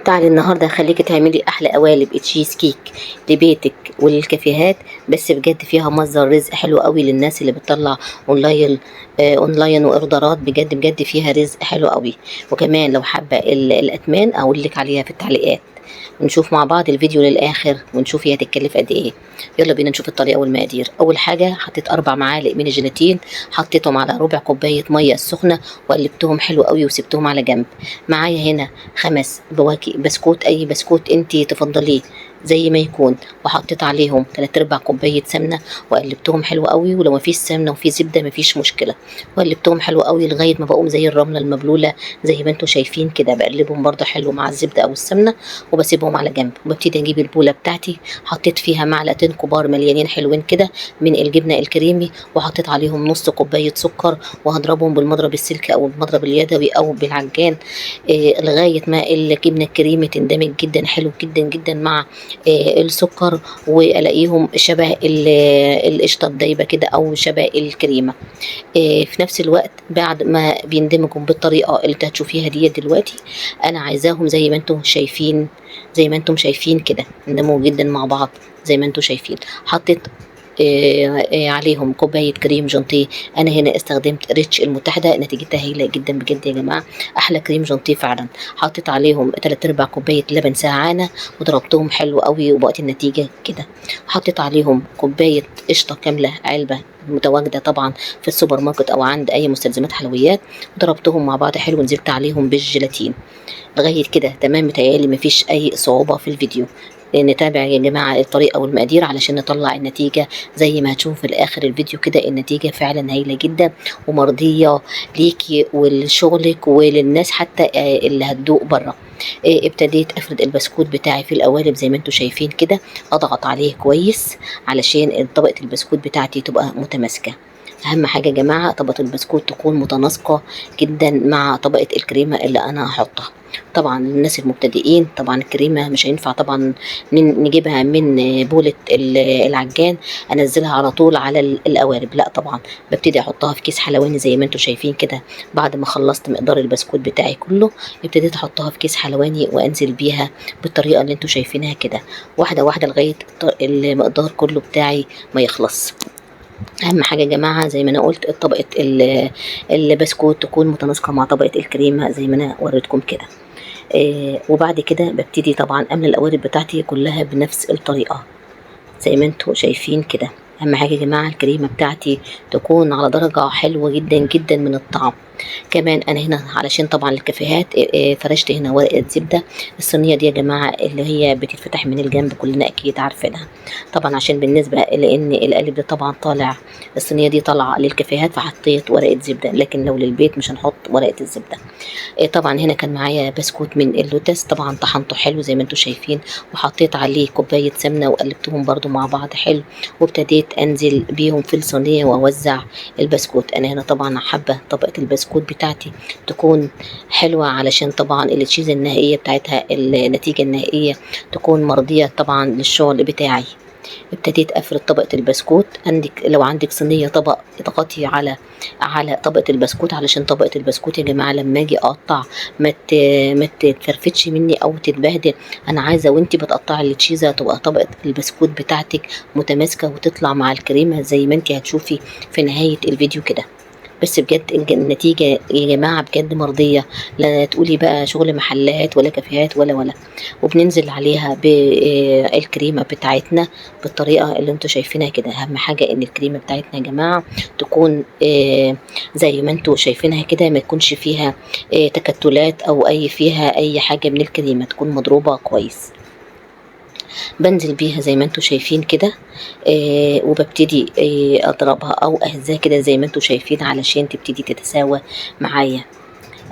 تعالي النهارده هخليكي تعملي احلى قوالب تشيز كيك لبيتك وللكافيهات، بس بجد فيها مصدر رزق حلو قوي للناس اللي بتطلع اونلاين. اونلاين واوردرات، بجد بجد فيها رزق حلو قوي. وكمان لو حابه الاتمان اقول لك عليها في التعليقات. ونشوف مع بعض الفيديو للاخر ونشوف هي هتتكلف قد ايه. يلا بينا نشوف الطريقه والمقادير. اول حاجه حطيت 4 معالق من الجيلاتين، حطيتهم على ربع كوبايه ميه سخنه وقلبتهم حلو قوي وسبتهم على جنب. معايا هنا 5 بواكي بسكوت، اي بسكوت انت تفضليه زي ما يكون، وحطيت عليهم 3/4 كوبايه سمنه وقلبتهم حلو قوي. ولو مفيش سمنه وفي زبده مفيش مشكله، وقلبتهم حلو قوي لغايه ما بقوم زي الرمله المبلوله زي ما انتم شايفين كده. بقلبهم برده حلو مع الزبده او السمنه وبسيبهم على جنب. وببتدي اجيب البوله بتاعتي، حطيت فيها معلقتين كبار مليانين حلوين كده من الجبنه الكريمي، وحطيت عليهم نص كوبايه سكر، وهضربهم بالمضرب السلكي او المضرب اليدوي او بالعجان لغايه ما الجبنه الكريمي تندمج جدا حلو جدا جدا مع السكر، والاقيهم شبه القشطه الدايبه كده او شبه الكريمه. في نفس الوقت بعد ما بيندمجوا بالطريقه اللي انت هتشوفيها دي دلوقتي، انا عايزاهم زي ما انتم شايفين، زي ما انتم شايفين كده اندمجوا جدا مع بعض زي ما انتم شايفين. حطيت عليهم كوبايه كريم جانتيه. انا هنا استخدمت ريتش المتحده، نتيجتها هايله جدا بجد يا جماعه، احلى كريم جانتيه فعلا. حطيت عليهم 3/4 كوبايه لبن ساعانه وضربتهم حلو قوي وبقت النتيجه كده. حطيت عليهم كوبايه قشطه كامله علبه متواجده طبعا في السوبر ماركت او عند اي مستلزمات حلويات، وضربتهم مع بعض حلو ونزلت عليهم بالجيلاتين. لغايه كده تمام، متهيألي مفيش اي صعوبه في الفيديو. نتابع يا جماعة الطريقة والمقادير علشان نطلع النتيجة زي ما هتشوف في الآخر الفيديو كده. النتيجة فعلا هايلة جدا ومرضية ليكي ولشغلك وللناس حتى اللي هتدوق بره. ابتديت افرد البسكوت بتاعي في القوالب زي ما انتم شايفين كده، اضغط عليه كويس علشان طبقة البسكوت بتاعتي تبقى متماسكة. اهم حاجة يا جماعة طبقة البسكوت تكون متناسقة جدا مع طبقة الكريمة اللي انا هحطها. طبعا الناس المبتدئين طبعا الكريمه مش هينفع طبعا نجيبها من بوله العجان انزلها على طول على القوالب، لا طبعا ببتدي احطها في كيس حلواني زي ما انتم شايفين كده. بعد ما خلصت مقدار البسكوت بتاعي كله ابتديت احطها في كيس حلواني وانزل بيها بالطريقه اللي انتم شايفينها كده، واحده واحده لغايه المقدار كله بتاعي ما يخلص. اهم حاجه يا جماعه زي ما انا قلت طبقه البسكوت تكون متناسقه مع طبقه الكريمه زي ما انا وريتكم كده. وبعد كده ببتدي طبعا املى القوالب بتاعتي كلها بنفس الطريقه زي ما انتم شايفين كده. اهم حاجه يا جماعه الكريمه بتاعتي تكون على درجه حلوه جدا جدا من الطعم. كمان انا هنا علشان طبعا الكافيهات فرشت هنا ورقه زبده. الصينيه دي يا جماعه اللي هي بتتفتح من الجنب كلنا اكيد عارفينها طبعا، عشان بالنسبه لان القالب ده طبعا طالع، الصينيه دي طالعه للكافيهات فحطيت ورقه زبده، لكن لو للبيت مش هنحط ورقه الزبده. طبعا هنا كان معايا بسكوت من اللوتس طبعا طحنته حلو زي ما انتم شايفين، وحطيت عليه كوبايه سمنه وقلبتهم برده مع بعض حلو، وابتديت انزل بيهم في الصينيه واوزع البسكوت. انا هنا طبعا حابه طبقه البسكوت بتاعتي تكون حلوه علشان طبعا التشيز النهائيه بتاعتها النتيجه النهائيه تكون مرضيه طبعا للشغل بتاعي. ابتديت افرد طبقه البسكوت. لو عندك صينيه طبق اضغطي على طبقه البسكوت علشان طبقه البسكوت يا جماعه لما اجي اقطع ما تتفرفتش مني او تتبهدل. انا عايزه وانتي بتقطعي التشيزه تبقى طبقه البسكوت بتاعتك متماسكه وتطلع مع الكريمه زي ما انتي هتشوفي في نهايه الفيديو كده. بس بجد النتيجة يا جماعة بجد مرضية، لا تقولي بقى شغل محلات ولا كافيهات ولا. وبننزل عليها بالكريمة بتاعتنا بالطريقة اللي انتوا شايفينها كده. اهم حاجة ان الكريمة بتاعتنا يا جماعة تكون زي ما انتوا شايفينها كده، ما تكونش فيها تكتلات او فيها اي حاجة من الكريمة، تكون مضروبة كويس. بنزل بيها زي ما انتوا شايفين كده وببتدي اضربها او اهزها كده زي ما انتوا شايفين علشان تبتدي تتساوى معايا.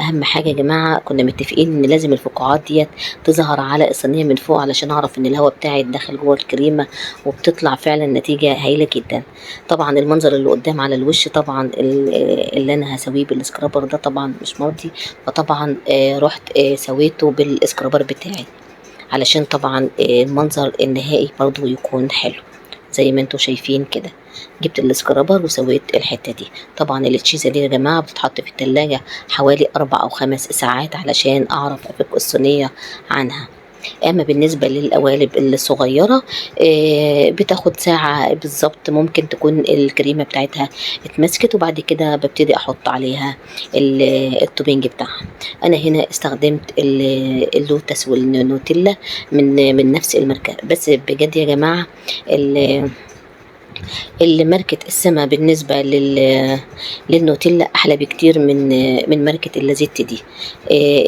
اهم حاجه يا جماعه كنا متفقين ان لازم الفقاعات ديت تظهر على الصينيه من فوق علشان اعرف ان الهواء بتاعي داخل جوه الكريمه، وبتطلع فعلا نتيجه هايله جدا. طبعا المنظر اللي قدام على الوش طبعا اللي انا هسويه بالسكرابر ده طبعا مش مرضي، فطبعا رحت سويته بالسكرابر بتاعي علشان طبعا المنظر النهائي برضو يكون حلو زي ما انتوا شايفين كده. جبت السكرابر وسويت الحته دي. طبعا التشيزه دي يا جماعه بتتحط في التلاجة حوالي 4 أو 5 ساعات علشان اعرف افك الصينيه عنها. اما بالنسبه للقوالب الصغيره بتاخد ساعه بالظبط، ممكن تكون الكريمه بتاعتها اتمسكت، وبعد كده ببتدي احط عليها التوبينج بتاعها. انا هنا استخدمت اللوتس والنوتيلا من نفس الماركه، بس بجد يا جماعه ماركة السما بالنسبة للنوتيلا أحلى بكتير من ماركة اللازيت دي.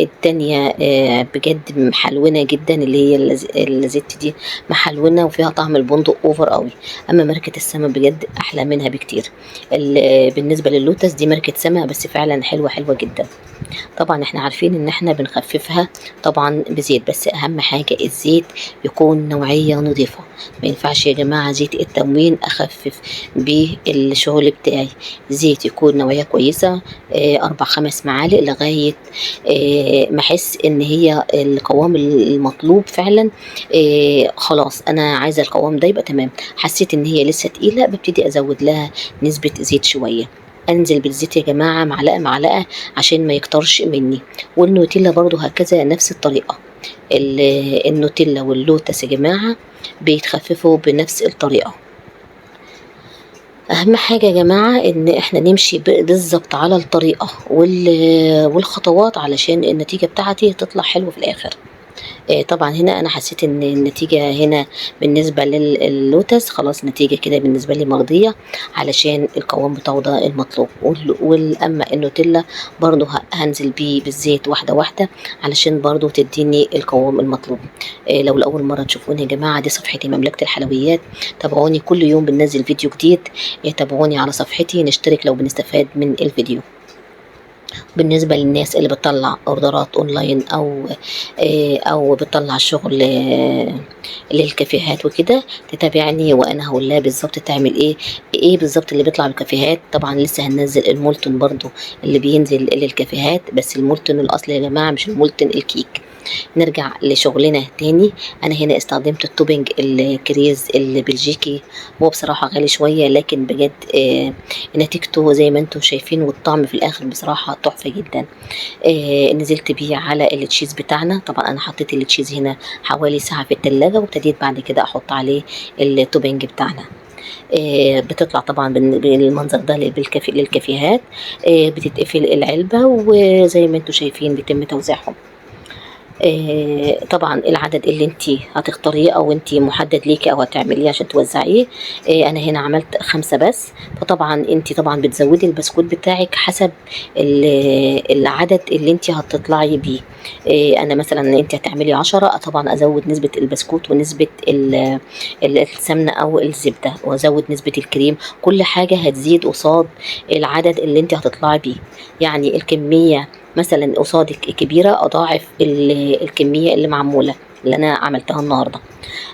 التانية بجد محلونة جدا، اللي هي اللازيت دي محلونة وفيها طعم البندق أوفر قوي. أما ماركة السما بجد أحلى منها بكتير. بالنسبة للوتس دي ماركة سما بس فعلا حلوة حلوة جدا. طبعا احنا عارفين ان احنا بنخففها طبعا بزيت، بس اهم حاجة الزيت يكون نوعية نظيفة. ما ينفعش يا جماعة زيت التموين اخفف بيه الشغل بتاعي. زيت يكون نوعية كويسة، 4 5 معالق لغاية ما احس ان هي القوام المطلوب فعلا. خلاص انا عايزة القوام ده يبقى تمام. حسيت ان هي لسه تقيلة ببتدي ازود لها نسبة زيت شوية. انزل بالزيت يا جماعه معلقه معلقه عشان ما يكترش مني. والنوتيلا برضو هكذا نفس الطريقه. النوتيلا واللوتس يا جماعه بيتخففوا بنفس الطريقه. اهم حاجه يا جماعه ان احنا نمشي بالظبط على الطريقه والخطوات علشان النتيجه بتاعتي تطلع حلوه في الاخر. طبعا هنا انا حسيت ان النتيجة هنا بالنسبة للوتس خلاص نتيجة كده بالنسبة لي مرضية، علشان القوام بتاعه ده المطلوب. واما النوتيلا برضو هنزل بيه بالزيت واحدة واحدة علشان برضو تديني القوام المطلوب. لو لأول مرة تشوفوني يا جماعة، دي صفحتي مملكة الحلويات. تابعوني كل يوم بننزل فيديو جديد. تابعوني على صفحتي، نشترك لو بنستفاد من الفيديو. بالنسبة للناس اللي بتطلع اوردرات اونلاين او بتطلع شغل للكافيهات وكده، تتابعني وانا هقول لها بالظبط تعمل ايه بالظبط اللي بيطلع بالكافيهات. طبعا لسه هننزل المولتون برضو اللي بينزل للكافيهات، بس المولتون الاصلي يا جماعة مش المولتون الكيك. نرجع لشغلنا تاني. انا هنا استخدمت التوبينج الكريز البلجيكي. هو بصراحة غالي شوية لكن بجد نتيجته زي ما انتم شايفين، والطعم في الاخر بصراحة تحفة جدا. نزلت بيه على التشيز بتاعنا. طبعا انا حطيت التشيز هنا حوالي ساعة في التلاجة، وابتديت بعد كده احط عليه التوبينج بتاعنا. بتطلع طبعا بالمنظر ده للكافيهات. بتتقفل العلبة وزي ما انتم شايفين بيتم توزيعهم. طبعا العدد اللي انت هتختاريه او انت محدد ليكي او هتعمليه عشان توزعيه. انا هنا عملت 5 بس. فطبعا انت طبعا بتزودي البسكوت بتاعك حسب العدد اللي انت هتطلعي بيه. انا مثلا انت هتعملي 10، طبعا ازود نسبة البسكوت ونسبة السمنة او الزبدة، وازود نسبة الكريم. كل حاجة هتزيد قصاد العدد اللي انت هتطلعي بيه. يعني الكمية مثلا قصادك كبيرة اضاعف الكمية اللي معمولة اللي انا عملتها النهاردة.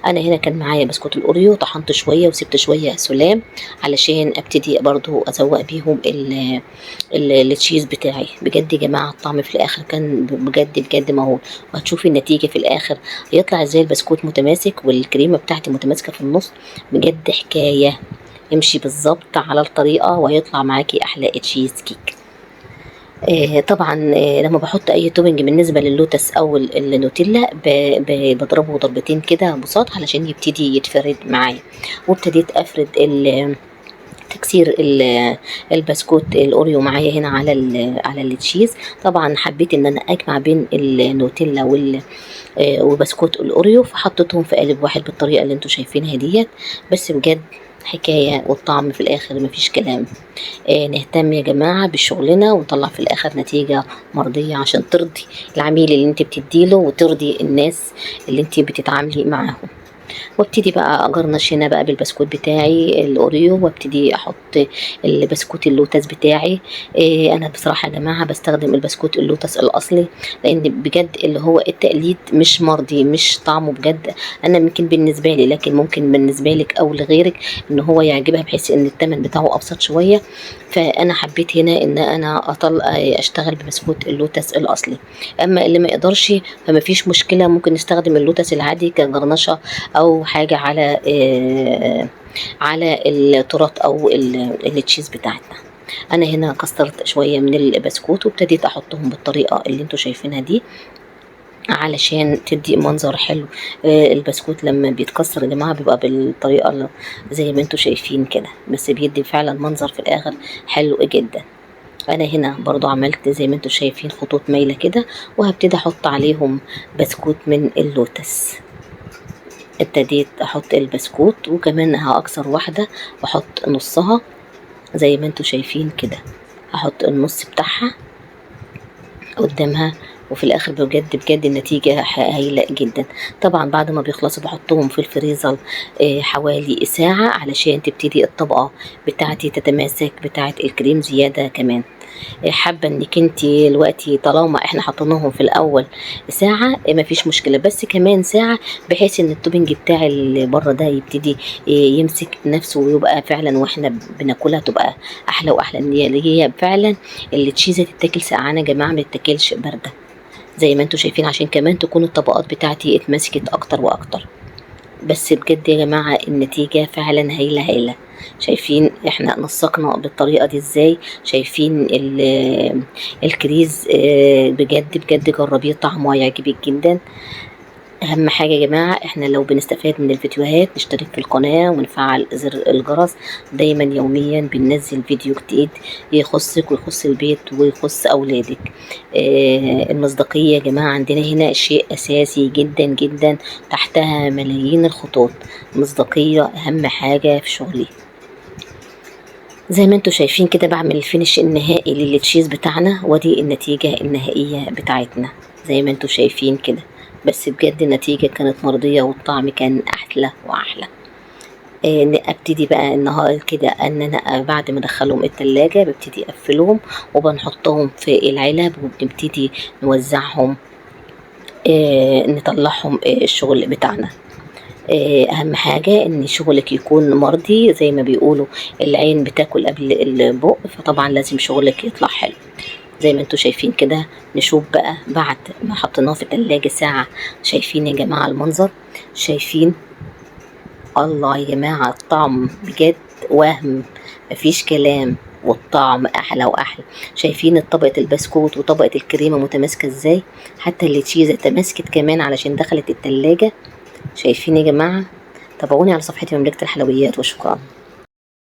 انا هنا كان معايا بسكوت الاوريو، طحنت شوية وسبت شوية سلام علشان ابتدي برضو ازوق بيهم التشيز بتاعي. بجد يا جماعة الطعم في الاخر كان بجد بجد مهول، وهتشوفي النتيجة في الاخر هيطلع ازاي البسكوت متماسك والكريمة بتاعتي متماسكة في النص. بجد حكاية. امشي بالظبط على الطريقة وهيطلع معاكي احلى تشيز كيك. طبعا لما بحط اي توبنج بالنسبه للوتس او النوتيلا بضربه ضربتين كده بساط علشان يبتدي يتفرد معايا. وابتديت افرد تكسير البسكوت الاوريو معايا هنا على التشيز. طبعا حبيت ان انا اجمع بين النوتيلا وبسكوت الاوريو، فحطيتهم في قالب واحد بالطريقه اللي انتم شايفينها ديت. بس بجد حكايه، والطعم في الاخر مفيش كلام. نهتم يا جماعه بشغلنا ونطلع في الاخر نتيجه مرضيه عشان ترضي العميل اللي انت بتديله وترضي الناس اللي انت بتتعاملي معاهم. وابتدي بقى اجرنش هنا بقى بالبسكوت بتاعي الاوريو، وابتدي احط البسكوت اللوتس بتاعي. انا بصراحه يا جماعه بستخدم البسكوت اللوتس الاصلي، لان بجد اللي هو التقليد مش مرضي، مش طعمه بجد. انا يمكن بالنسبه لي، لكن ممكن بالنسبه لك او لغيرك ان هو يعجبها، بحيث ان الثمن بتاعه ابسط شويه. فانا حبيت هنا ان انا اشتغل ببسكوت اللوتس الاصلي. اما اللي ما يقدرش فما فيش مشكله، ممكن نستخدم اللوتس العادي كجرنشه او حاجه على التورت او التشيز بتاعتنا. انا هنا كسرت شويه من البسكوت وابتديت احطهم بالطريقه اللي انتوا شايفينها دي علشان تدي منظر حلو. البسكوت لما بيتكسر يا جماعه بيبقى بالطريقه زي ما انتوا شايفين كده، بس بيدي فعلا منظر في الاخر حلو جدا. انا هنا برضو عملت زي ما انتوا شايفين خطوط مايله كده، وهبتدي احط عليهم بسكوت من اللوتس. ابتديت احط البسكوت وكمان هاكسر واحده واحط نصها زي ما انتوا شايفين كده، هحط النص بتاعها قدامها. وفي الاخر بجد بجد النتيجة هايلة جدا. طبعا بعد ما بيخلصوا بحطهم في الفريزر حوالي ساعة علشان تبتدي الطبقة بتاعتي تتماسك بتاعة الكريم زيادة كمان. حابة انك انتي دلوقتي طالما احنا حطيناهم في الاول ساعة مفيش مشكلة، بس كمان ساعة بحيث ان التوبنج بتاع اللي بره ده يبتدي يمسك نفسه ويبقى فعلا واحنا بناكلها تبقى احلى واحلى. اللي هي فعلا اللي تشيزة تتاكل سقعانة يا جماعة، ما تتاكلش باردة زي ما انتوا شايفين، عشان كمان تكون الطبقات بتاعتي اتمسكت اكتر واكتر. بس بجد يا جماعة النتيجة فعلا هايلة هايلة. شايفين احنا نسقنا بالطريقة دي ازاي؟ شايفين الكريز بجد بجد جربيه، طعمه هيعجبك جدا. اهم حاجة يا جماعة احنا لو بنستفاد من الفيديوهات نشترك في القناة ونفعل زر الجرس، دايما يوميا بننزل فيديو جديد يخصك ويخص البيت ويخص اولادك. المصداقية يا جماعة عندنا هنا شيء اساسي جدا جدا، تحتها ملايين الخطوط. مصداقية اهم حاجة في شغلي. زي ما انتوا شايفين كده بعمل الفينش النهائي للتشيز بتاعنا، ودي النتيجة النهائية بتاعتنا زي ما انتوا شايفين كده. بس بجد النتيجة كانت مرضية والطعم كان احلى واحلى. ابتدي بقى النهار كده ان انا بعد ما ادخلهم التلاجة ببتدي اقفلهم وبنحطهم في العلب وبنبتدي نوزعهم، نطلعهم الشغل بتاعنا. اهم حاجة ان شغلك يكون مرضي، زي ما بيقولوا العين بتاكل قبل البق، فطبعا لازم شغلك يطلع حلو زي ما انتوا شايفين كده. نشوف بقى بعد ما حطيناه في التلاجة ساعة. شايفين يا جماعة المنظر؟ شايفين؟ الله يا جماعة الطعم بجد وهم، مفيش كلام، والطعم احلى واحلى. شايفين طبقة البسكوت وطبقة الكريمة متماسكة ازاي؟ حتى التشيزة تماسكت كمان علشان دخلت التلاجة. شايفين يا جماعة؟ تابعوني على صفحتي مملكة الحلويات، وشكرا.